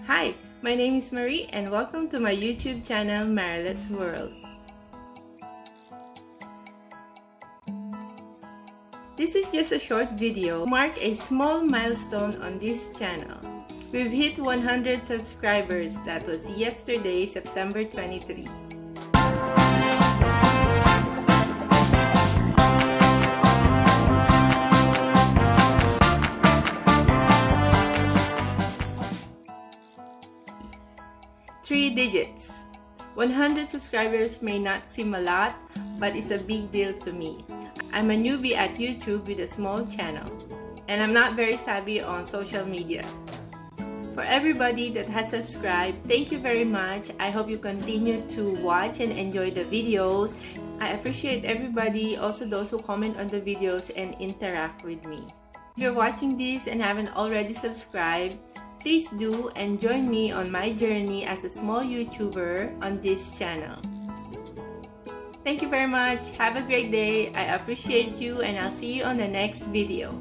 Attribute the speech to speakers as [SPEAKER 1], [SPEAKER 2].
[SPEAKER 1] Hi, my name is Marie and welcome to my YouTube channel, Marilet's World. This is just a short video to mark a small milestone on this channel. We've hit 100 subscribers. That was yesterday, September 23. Three digits. 100 subscribers may not seem a lot, but it's a big deal to me. I'm a newbie at YouTube with a small channel, and I'm not very savvy on social media. For everybody that has subscribed, thank you very much. I hope you continue to watch and enjoy the videos. I appreciate everybody, also those who comment on the videos and interact with me. If you're watching this and haven't already subscribed, please do and join me on my journey as a small YouTuber on this channel. Thank you very much. Have a great day. I appreciate you and I'll see you on the next video.